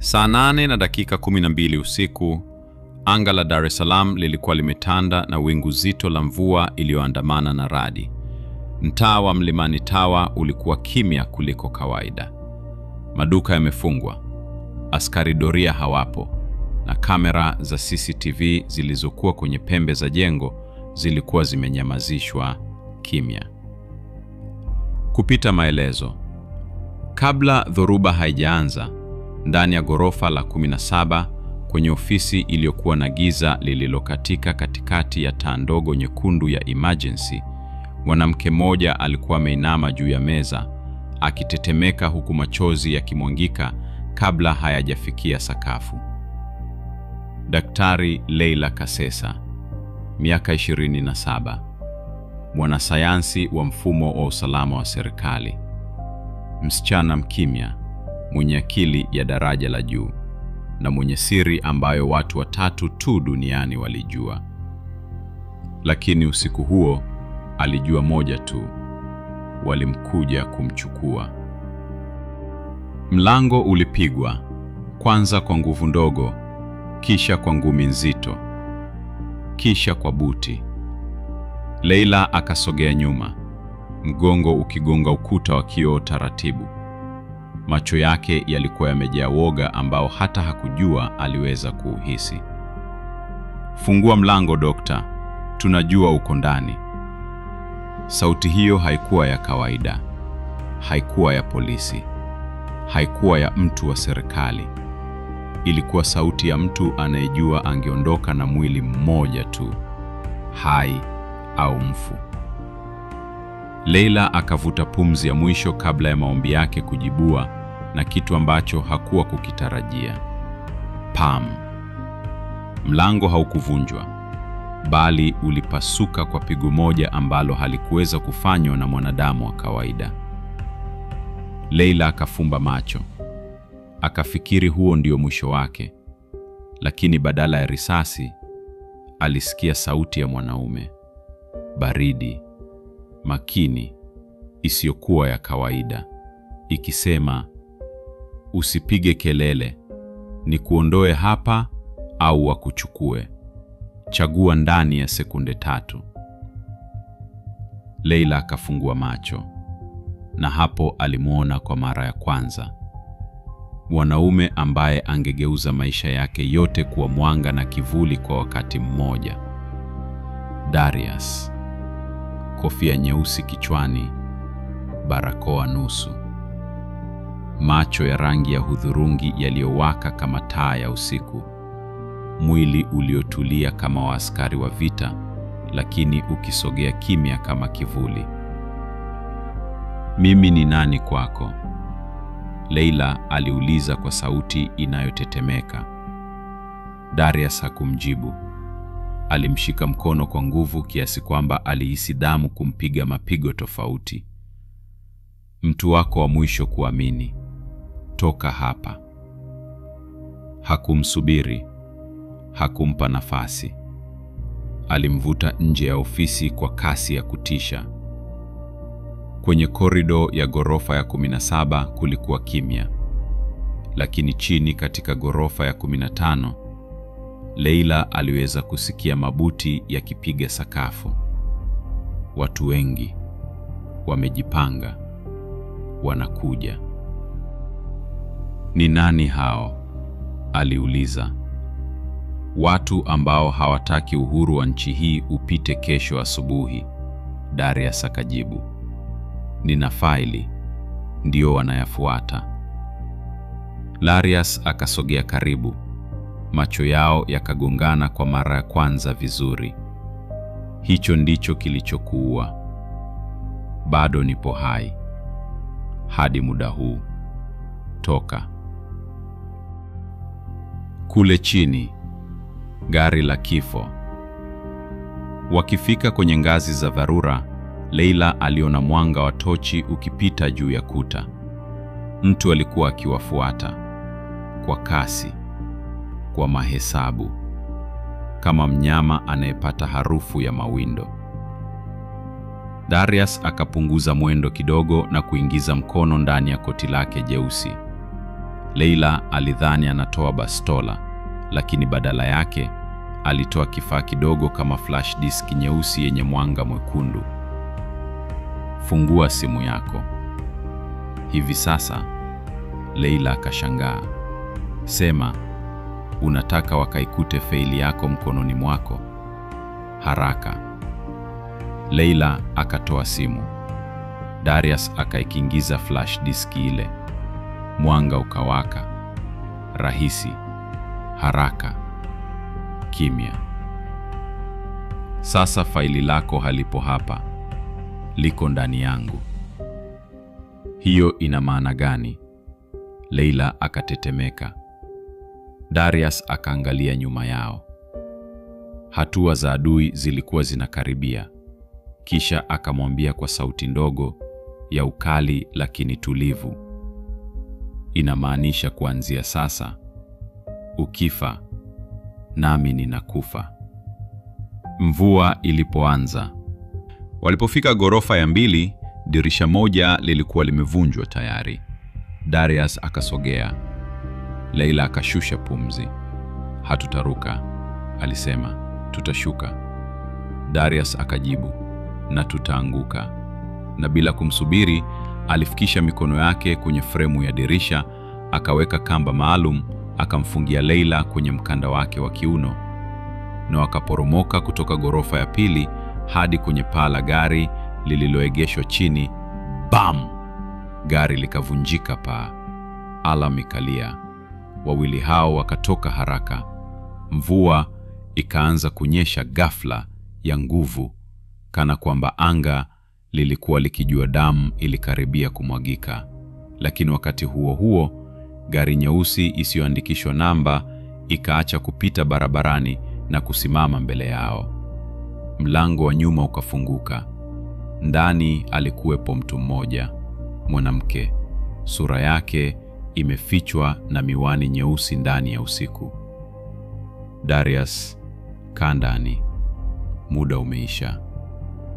Saa 8:12 usiku, anga la Dar es Salaam lilikuwa limetanda na wingu zito la mvua iliyoandamana na radi. Mtaa wa Mlimani Tower ulikuwa kimya kuliko kawaida. Maduka yamefungwa, askari doria hawapo, na kamera za CCTV zilizokuwa kwenye pembe za jengo zilikuwa zimenyamazishwa kimya. Kupita maelezo. Kabla dhoruba haijaanza, ndani ya ghorofa la 17 kwenye ofisi iliyokuwa na giza lililokatika katikati ya taa ndogo nyekundu ya emergency, mwanamke mmoja alikuwa ameinama juu ya meza akitetemeka huku machozi yakimwangika kabla hayajafikia sakafu. Daktari Leila Kasesa, miaka 27, mwanasayansi wa mfumo wa usalama wa serikali. Msichana mkimya, mwenye akili ya daraja la juu, na mwenye siri ambayo watu watatu tu duniani walijua. Lakini usiku huo alijua moja tu: walimkuja kumchukua. Mlango ulipigwa, kwanza kwa nguvu ndogo, kisha kwa ngumi nzito, kisha kwa buti. Leila akasogea nyuma, mgongo ukigonga ukuta wa kioo taratibu. Macho yake yalikuwa yamejaa woga ambao hata hakujua aliweza kuuhisi. "Fungua mlango, dokta. Tunajua uko ndani." Sauti hiyo haikuwa ya kawaida. Haikuwa ya polisi. Haikuwa ya mtu wa serikali. Ilikuwa sauti ya mtu anayejua angeondoka na mwili mmoja tu, hai au mfu. Leila akavuta pumzi ya mwisho kabla ya maombi yake kujibua na kitu ambacho hakuwa kukitarajia. Pam! Mlango haukuvunjwa, bali ulipasuka kwa pigo moja ambalo halikuweza kufanywa na mwanadamu wa kawaida. Leila akafumba macho. Akafikiri huo ndio mwisho wake. Lakini badala ya risasi, alisikia sauti ya mwanaume. Baridi, makini, isiyokuwa ya kawaida, ikisema, "Usipige kelele, ni kuondoe hapa au wakuchukue. Chagua ndani ya sekunde 3. Leila akafungua macho, na hapo alimuona kwa mara ya kwanza mwanaume ambaye angegeuza maisha yake yote kuwa mwanga na kivuli kwa wakati mmoja. Darius. Kofia nyeusi kichwani, barakoa nusu, macho ya rangi ya hudhurungi yaliyowaka kama taa ya usiku, mwili uliotulia kama wa askari wa vita, lakini ukisogea kimya kama kivuli. "Mimi ni nani kwako?" Leila aliuliza kwa sauti inayotetemeka. Darius hakumjibu. Alimshika mkono kwa nguvu kiasi kwamba alihisi damu kumpiga mapigo tofauti. "Mtu wako wa mwisho kuamini. Toka hapa." Hakumsubiri. Hakumpa nafasi. Alimvuta nje ya ofisi kwa kasi ya kutisha. Kwenye korido ya ghorofa ya 17 kulikuwa kimya. Lakini chini katika ghorofa ya 15, Leila aliweza kusikia mabuti yakipiga sakafu. Watu wengi wamejipanga, wanakuja. "Ni nani hao?" aliuliza. "Watu ambao hawataki uhuru wa nchi hii upite kesho asubuhi," Darius akajibu. "Nina faili, ndio wanayafuata." Darius akasogea karibu. Macho yao yakagongana kwa mara ya kwanza vizuri. "Hicho ndicho kilichokuua. Bado nipo hai. Hadi muda huu. Toka." Kule chini, gari la kifo. Wakifika kwenye ngazi za dharura, Leila aliona mwanga wa tochi ukipita juu ya kuta. Mtu alikuwa akiwafuata kwa kasi, kwa mahesabu, kama mnyama anayepata harufu ya mawindo. Darius akapunguza mwendo kidogo na kuingiza mkono ndani ya koti lake jeusi. Leila alidhani anatoa bastola, lakini badala yake alitoa kifaa kidogo kama flash disk nyeusi yenye mwanga mwekundu. Fungua simu yako hivi sasa. Leila akashangaa. Sema, unataka wakaikute faili yako mkononi mwako? Haraka. Leila akatoa simu. Darius akaikingiza flash disk ile. Mwanga ukawaka. Rahisi, haraka, kimya. Sasa faili lako halipo hapa, liko ndani yangu. Hiyo ina maana gani? Leila akatetemeka. Darius akaangalia nyuma yao. Hatua za adui zilikuwa zinakaribia. Kisha akamwambia kwa sauti ndogo ya ukali lakini tulivu, inamaanisha kuanzia sasa, ukifa nami ninakufa. Mvua ilipoanza. Walipofika ghorofa ya 2, dirisha moja lilikuwa limevunjwa tayari. Darius akasogea. Leila akashusha pumzi. Hatutaruka, alisema. Tutashuka. Darius akajibu, na tutaanguka. Na bila kumsubiri, alifikisha mikono yake kwenye fremu ya dirisha, akaweka kamba maalum, akamfungia Leila kwenye mkanda wake wa kiuno, na wakaporomoka kutoka ghorofa ya 2 hadi kwenye paa la gari lililoegeshwa chini. Bam! Gari likavunjika paa. Alarm ikalia. Wawili hao wakatoka haraka. Mvua ikaanza kunyesha ghafla ya nguvu, kana kwamba anga lilikuwa likijua damu ilikaribia kumwagika. Lakini wakati huo huo, gari nyeusi isiyoandikishwa namba ikaacha kupita barabarani na kusimama mbele yao. Mlango wa nyuma ukafunguka. Ndani alikuwepo mtu mmoja, mwanamke, sura yake imefichwa na miwani nyeusi ndani ya usiku. Darius, kaa ndani. Muda umeisha.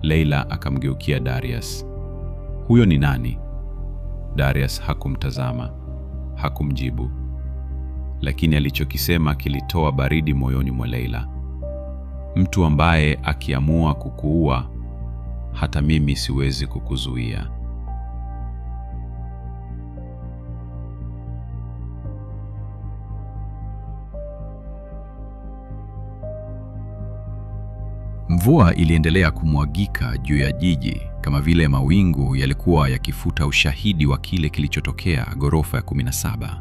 Leila akamgeukia Darius. Huyo ni nani? Darius hakumtazama, hakumjibu. Lakini alichokisema kilitoa baridi moyoni mwa Leila. Mtu ambaye akiamua kukuua, hata mimi siwezi kukuzuia. Mvua iliendelea kumwagika juu ya jiji kama vile mawingu yalikuwa yakifuta ushahidi wa kile kilichotokea ghorofa ya 17.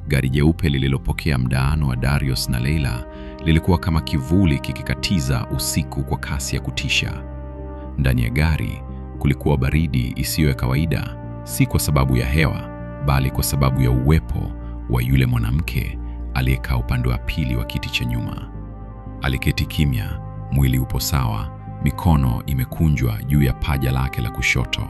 Gari jeupe lililopokea mdaano wa Darius na Leila lilikuwa kama kivuli kikikatiza usiku kwa kasi ya kutisha. Ndani ya gari kulikuwa baridi isiyo ya kawaida, si kwa sababu ya hewa, bali kwa sababu ya uwepo wa yule mwanamke aliyekaa upande wa pili wa kiti cha nyuma. Aliketi kimya, mwili upo sawa, mikono imekunjwa juu ya paja lake la kushoto.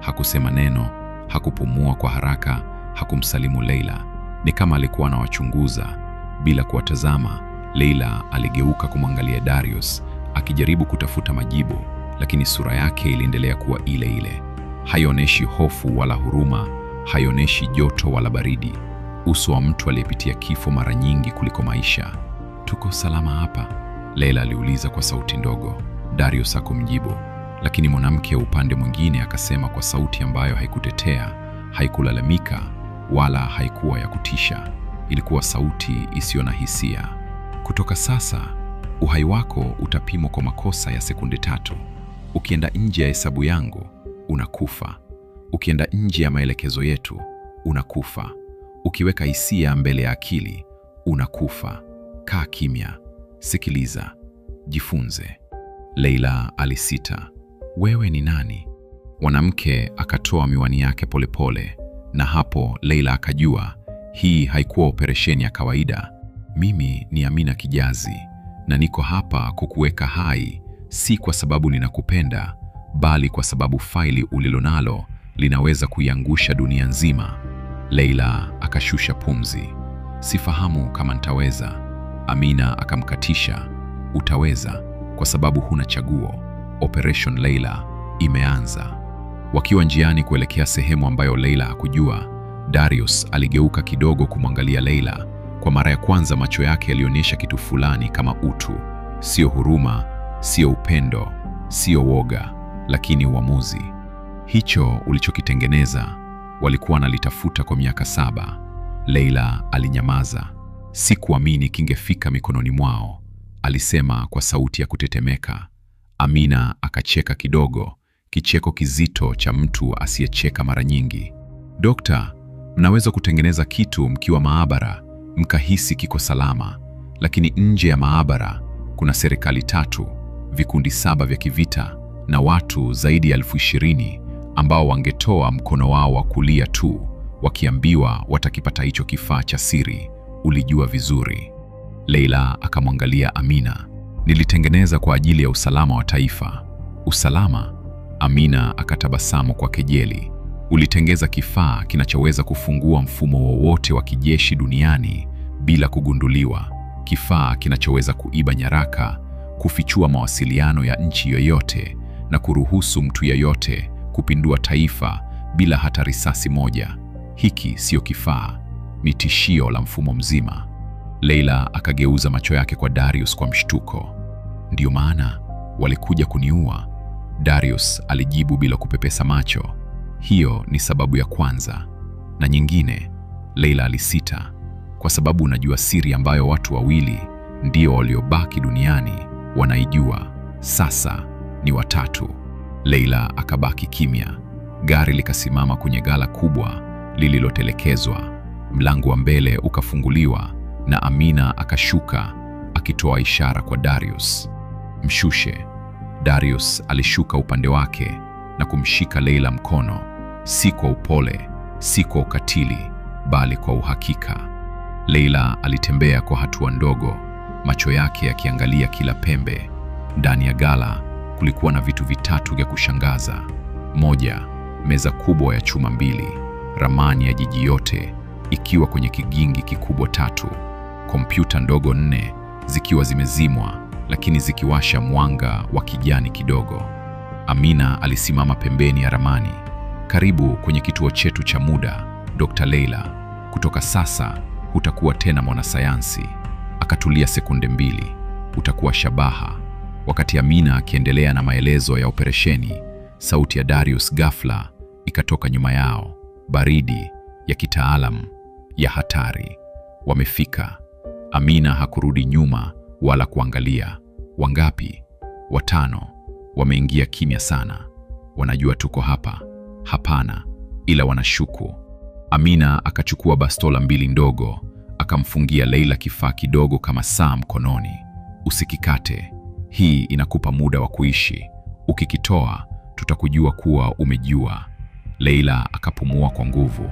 Hakusema neno, hakupumua kwa haraka, hakumsalimu Leila. Ni kama alikuwa anawachunguza. Bila kuwatazama, Leila aligeuka kumwangalia Darius, akijaribu kutafuta majibu, lakini sura yake iliendelea kuwa ile ile. Haionyeshi hofu wala huruma, haionyeshi joto wala baridi. Uso wa mtu aliyepitia kifo mara nyingi kuliko maisha. Tuko salama hapa? Leila aliuliza kwa sauti ndogo. Darius hakumjibu, lakini mwanamke upande mwingine akasema kwa sauti ambayo haikutetea, haikulalamika, wala haikuwa ya kutisha. Ilikuwa sauti isiyo na hisia. Kutoka sasa, uhai wako utapimwa kwa makosa ya sekunde 3. Ukienda nje ya hesabu yangu, unakufa. Ukienda nje ya maelekezo yetu, unakufa. Ukiweka hisia mbele ya akili, unakufa. Kaa kimya, sikiliza, jifunze. Leila alisita. Wewe ni nani? Mwanamke akatoa miwani yake polepole, na hapo Leila akajua hii haikuwa operesheni ya kawaida. Mimi ni Amina Kijazi, na niko hapa kukuweka hai, si kwa sababu ninakupenda, bali kwa sababu faili ulilonalo linaweza kuiangusha dunia nzima. Leila akashusha pumzi. Sifahamu kama nitaweza. Amina akamkatisha. Utaweza, kwa sababu huna chaguo. Operation Leila imeanza. Wakiwa njiani kuelekea sehemu ambayo Leila hakujua, Darius aligeuka kidogo kumwangalia Leila. Kwa mara ya kwanza macho yake yalionyesha kitu fulani kama utu, sio huruma, sio upendo, sio woga, lakini uamuzi. Hicho ulichokitengeneza walikuwa wanalitafuta kwa miaka 7. Leila alinyamaza. Sikuamini kingefika mikononi mwao, alisema kwa sauti ya kutetemeka. Amina akacheka kidogo, kicheko kizito cha mtu asiyecheka mara nyingi. Dokta, mnaweza kutengeneza kitu mkiwa maabara, mkahisi kiko salama, lakini nje ya maabara kuna serikali 3, vikundi 7 vya kivita na watu zaidi ya 20,000 ambao wangetoa mkono wao wa kulia tu wakiambiwa watakipata hicho kifaa cha siri. Ulijua vizuri. Leila akamwangalia Amina. Nilitengeneza kwa ajili ya usalama wa taifa. Usalama? Amina akatabasamu kwa kejeli. Ulitengeza kifaa kinachoweza kufungua mfumo wowote wa kijeshi duniani bila kugunduliwa. Kifaa kinachoweza kuiba nyaraka, kufichua mawasiliano ya nchi yoyote na kuruhusu mtu yeyote kupindua taifa bila hata risasi moja. Hiki sio kifaa, ni tishio la mfumo mzima. Leila akageuza macho yake kwa Darius kwa mshtuko. Ndio maana walikuja kuniua? Darius alijibu bila kupepesa macho. Hiyo ni sababu ya kwanza. Na nyingine? Leila alisita. Kwa sababu unajua siri ambayo watu 2 ndio waliobaki duniani wanaijua. Sasa ni 3. Leila akabaki kimya. Gari likasimama kwenye ghala kubwa lililotelekezwa. Mlango wa mbele ukafunguliwa na Amina akashuka akitoa ishara kwa Darius. Mshushe. Darius alishuka upande wake na kumshika Leila mkono, si kwa upole, si kwa ukatili, bali kwa uhakika. Leila alitembea kwa hatua ndogo, macho yake yakiangalia kila pembe. Ndani ya ghala kulikuwa na vitu 3 vya kushangaza. 1, meza kubwa ya chuma 2, ramani ya jiji yote ikiwa kwenye kigingi kikubwa 3, kompyuta ndogo 4 zikiwa zimezimwa lakini zikiwasha mwanga wa kijani kidogo. Amina alisimama pembeni ya ramani. Karibu kwenye kituo chetu cha muda, Dr. Leila. Kutoka sasa hutakuwa tena mwanasayansi. Akatulia sekunde 2. Utakuwa shabaha. Wakati Amina akiendelea na maelezo ya operesheni, sauti ya Darius ghafla ikatoka nyuma yao, baridi, ya kitaalam, ya hatari. Wamefika. Amina hakurudi nyuma wala kuangalia. Wangapi? 5. Wameingia kimya sana. Wanajua tuko hapa? Hapana, ila wanashuku. Amina akachukua bastola 2 ndogo, akamfungia Leila kifaa kidogo kama saa mkononi. Usikikate. Hii inakupa muda wa kuishi. Ukikitoa, tutakujua kuwa umejua. Leila akapumua kwa nguvu.